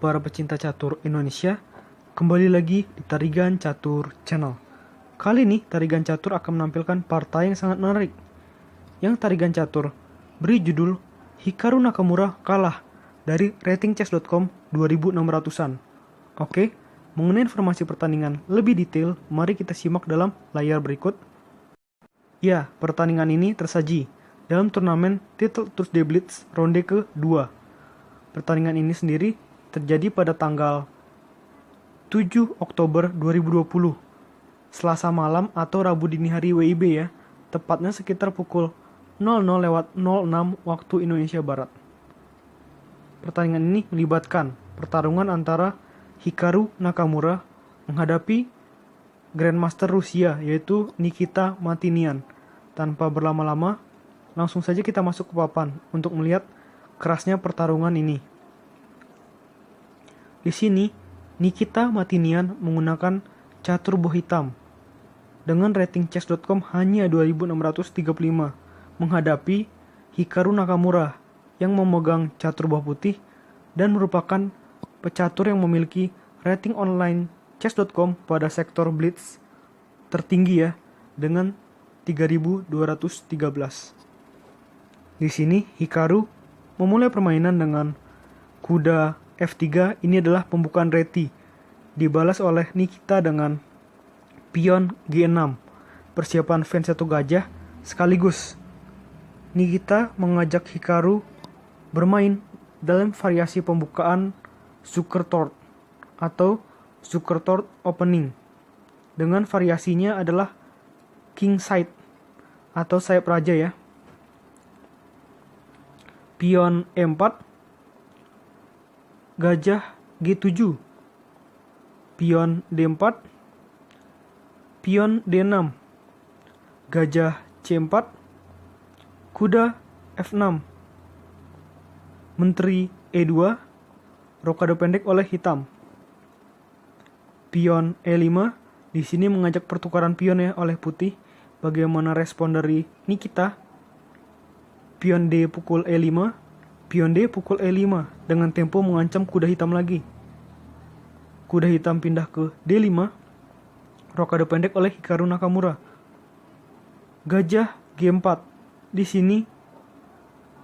para pecinta catur Indonesia, kembali lagi di Tarigan Catur Channel. Kali ini Tarigan Catur akan menampilkan partai yang sangat menarik. Yang Tarigan Catur beri judul Hikaru Nakamura kalah dari ratingchess.com 2600-an. Oke, mengenai informasi pertandingan lebih detail, mari kita simak dalam layar berikut. Ya, pertandingan ini tersaji dalam turnamen Title Tuesday Blitz ronde ke-2. Pertandingan ini sendiri terjadi pada tanggal 7 Oktober 2020, Selasa malam atau Rabu dini hari WIB ya, tepatnya sekitar pukul 00.06 waktu Indonesia Barat. Pertandingan ini melibatkan pertarungan antara Hikaru Nakamura menghadapi Grandmaster Rusia yaitu Nikita Matinian. Tanpa berlama-lama, langsung saja kita masuk ke papan untuk melihat kerasnya pertarungan ini. Di sini, Nikita Matinian menggunakan catur boh hitam dengan rating chess.com hanya 2635 menghadapi Hikaru Nakamura yang memegang catur boh putih dan merupakan pecatur yang memiliki rating online chess.com pada sektor blitz tertinggi ya dengan 3213. Di sini Hikaru memulai permainan dengan kuda F3, ini adalah pembukaan reti. Dibalas oleh Nikita dengan pion G6, persiapan V1 gajah sekaligus. Nikita mengajak Hikaru bermain dalam variasi pembukaan Zukertort atau Zukertort opening. Dengan variasinya adalah King Side atau sayap raja ya. Pion E4, gajah G7, pion D4, pion D6, gajah C4, kuda F6, menteri E2, rokade pendek oleh hitam. Pion E5, di sini mengajak pertukaran pion ya oleh putih. Bagaimana respon dari Nikita? Pion D pukul E5, pion D pukul E5 dengan tempo mengancam kuda hitam lagi. Kuda hitam pindah ke D5, rokade pendek oleh Hikaru Nakamura. Gajah G4. Di sini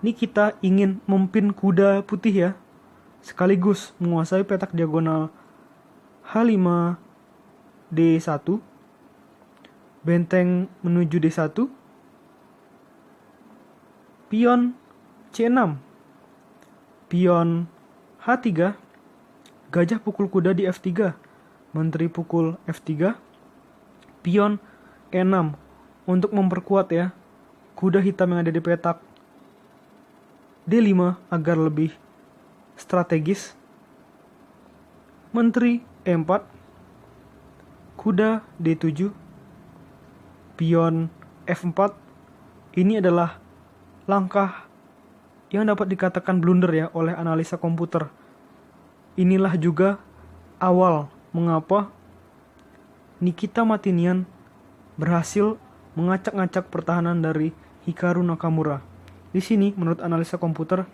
Nikita ingin memimpin kuda putih ya, sekaligus menguasai petak diagonal H5 D1, benteng menuju D1, pion C6, pion H3, gajah pukul kuda di F3, menteri pukul F3, pion E6 untuk memperkuat ya kuda hitam yang ada di petak D5 agar lebih strategis. Menteri E4, kuda D7, pion F4. Ini adalah langkah yang dapat dikatakan blunder ya oleh analisa komputer. Inilah juga awal mengapa Nikita Matinian berhasil mengacak-ngacak pertahanan dari Hikaru Nakamura. Di sini menurut analisa komputer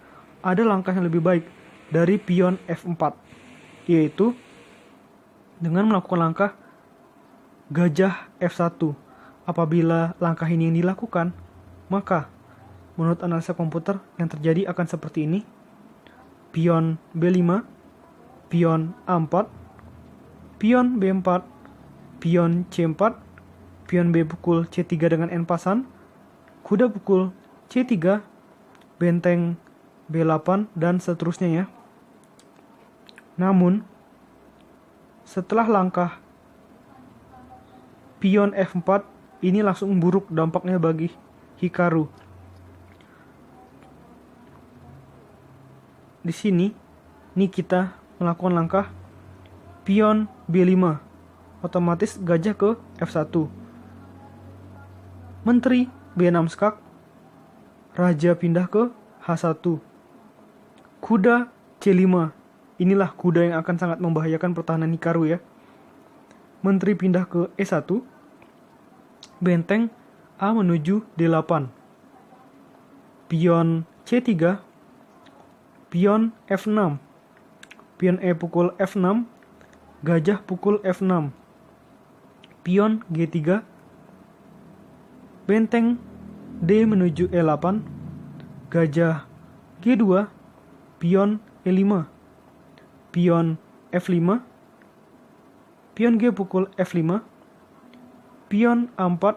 ada langkah yang lebih baik dari pion F4, yaitu dengan melakukan langkah gajah F1. Apabila langkah ini yang dilakukan, maka menurut analisa komputer yang terjadi akan seperti ini. Pion B5, pion A4, pion B4, pion C4, pion B pukul C3 dengan N pasan, kuda pukul C3, benteng B8, dan seterusnya ya. Namun, setelah langkah pion F4, ini langsung buruk dampaknya bagi Hikaru. Di sini, Nikita melakukan langkah pion B5, otomatis gajah ke F1. Menteri B6 skak, raja pindah ke H1. Kuda C5, inilah kuda yang akan sangat membahayakan pertahanan Hikaru ya. Menteri pindah ke E1, benteng A menuju D8. Pion C3, pion F6, Pion E pukul F6, gajah pukul F6. Pion G3, benteng D menuju E8, gajah G2, pion E5, pion F5, pion G pukul F5, pion A4,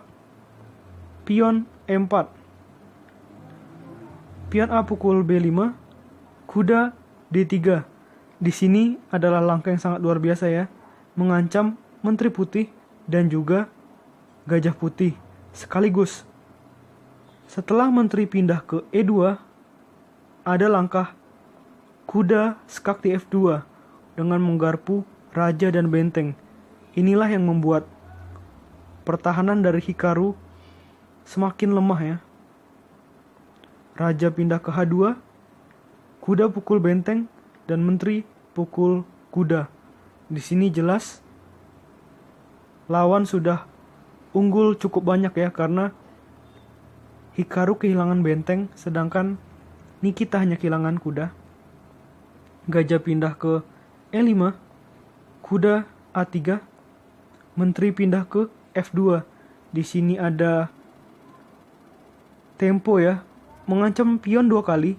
pion E4, pion A pukul B5, kuda D3. Di sini adalah langkah yang sangat luar biasa ya, mengancam Menteri Putih dan juga Gajah Putih sekaligus. Setelah Menteri pindah ke E2, ada langkah kuda skak di F2 dengan menggarpu raja dan benteng. Inilah yang membuat pertahanan dari Hikaru semakin lemah ya. Raja pindah ke H2, kuda pukul benteng dan menteri pukul kuda. Di sini jelas lawan sudah unggul cukup banyak ya, karena Hikaru kehilangan benteng sedangkan Nikita hanya kehilangan kuda. Gajah pindah ke E5, kuda A3, menteri pindah ke F2. Di sini ada tempo ya, mengancam pion 2 kali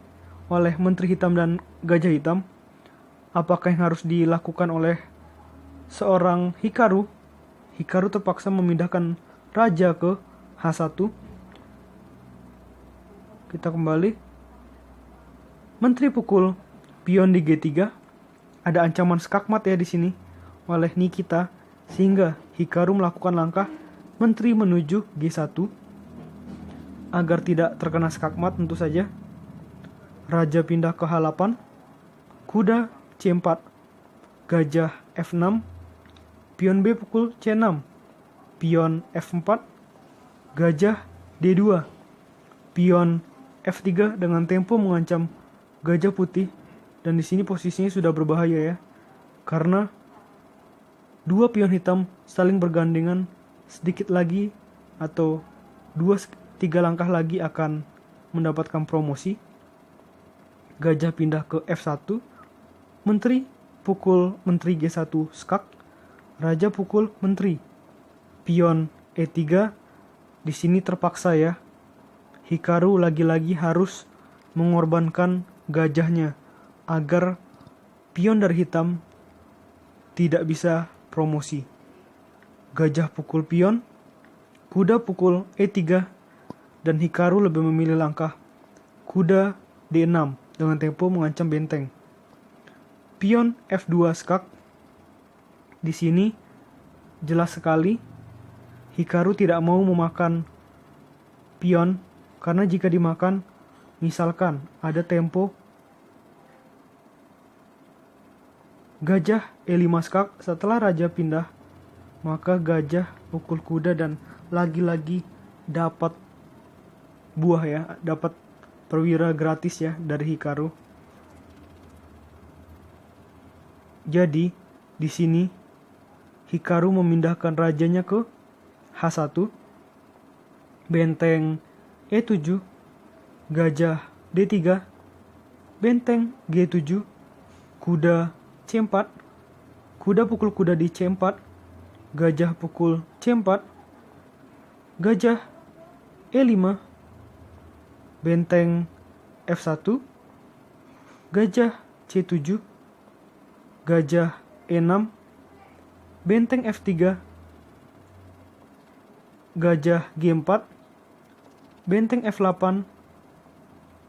oleh menteri hitam dan gajah hitam. Apakah yang harus dilakukan oleh seorang Hikaru? Hikaru terpaksa memindahkan raja ke H1. Kita kembali. Menteri pukul pion di G3. Ada ancaman skakmat ya di sini oleh Nikita, sehingga Hikaru melakukan langkah menteri menuju G1 agar tidak terkena skakmat tentu saja. Raja pindah ke H8, kuda C4, gajah F6, pion B pukul C6, pion F4, gajah D2, pion F3 dengan tempo mengancam Gajah Putih. Dan di sini posisinya sudah berbahaya ya, karena dua pion hitam saling bergandengan. Sedikit lagi atau 2-3 langkah lagi akan mendapatkan promosi. Gajah pindah ke F1, menteri pukul menteri G1 skak, raja pukul menteri, pion E3. Di sini terpaksa ya, Hikaru lagi-lagi harus mengorbankan gajahnya agar pion dari hitam tidak bisa promosi. Gajah pukul pion, kuda pukul E3, dan Hikaru lebih memilih langkah kuda D6 dengan tempo mengancam benteng. Pion F2 skak. Di sini jelas sekali Hikaru tidak mau memakan pion, karena jika dimakan, misalkan ada tempo gajah E5 skak. Setelah raja pindah, maka gajah pukul kuda dan lagi-lagi dapat buah ya, dapat perwira gratis ya dari Hikaru. Jadi di sini Hikaru memindahkan rajanya ke H1, benteng E7, gajah D3, benteng G7, kuda C4, kuda pukul kuda di C4, gajah pukul C4, gajah E5, benteng F1, gajah C7, gajah E6, benteng F3, gajah G4, benteng F8,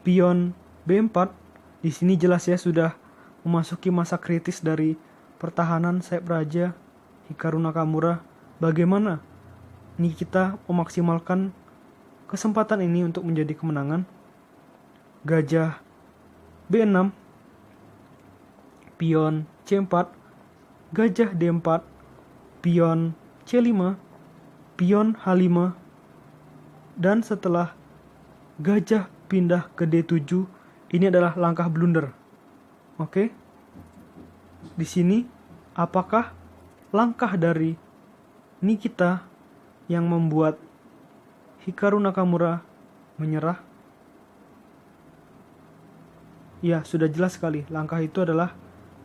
pion B4. Di sini jelas ya sudah memasuki masa kritis dari pertahanan sayap raja Hikaru Nakamura. Bagaimana Nikita memaksimalkan kesempatan ini untuk menjadi kemenangan? Gajah B6, pion C4, gajah D4, pion C5, pion H5, dan setelah gajah pindah ke D7, ini adalah langkah blunder. Oke. Di sini apakah langkah dari Nikita yang membuat Hikaru Nakamura menyerah? Ya, sudah jelas sekali. Langkah itu adalah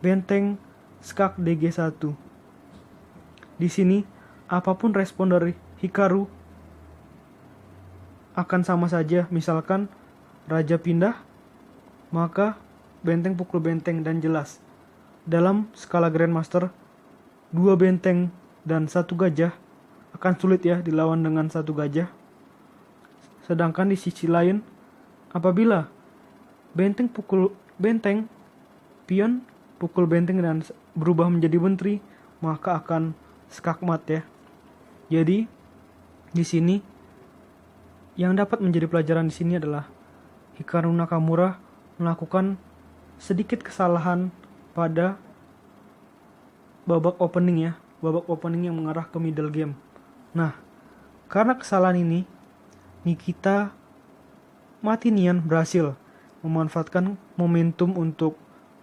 benteng Skak DG1. Di sini, apapun respon dari Hikaru akan sama saja. Misalkan raja pindah, maka benteng pukul benteng, dan jelas. Dalam skala Grandmaster, 2 benteng dan 1 gajah akan sulit ya dilawan dengan 1 gajah. Sedangkan di sisi lain, apabila benteng pukul benteng, pion pukul benteng dan berubah menjadi menteri, maka akan skakmat ya. Jadi di sini yang dapat menjadi pelajaran di sini adalah Hikaru Nakamura melakukan sedikit kesalahan pada babak opening ya, babak opening yang mengarah ke middle game. Nah, karena kesalahan ini, Nikita Matinian berhasil memanfaatkan momentum untuk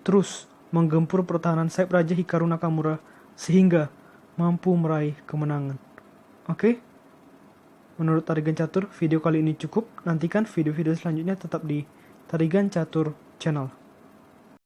terus menggempur pertahanan sayap Raja Hikaru Nakamura sehingga mampu meraih kemenangan. Oke? Menurut Tarigan Catur, video kali ini cukup. Nantikan video-video selanjutnya tetap di Tarigan Catur Channel.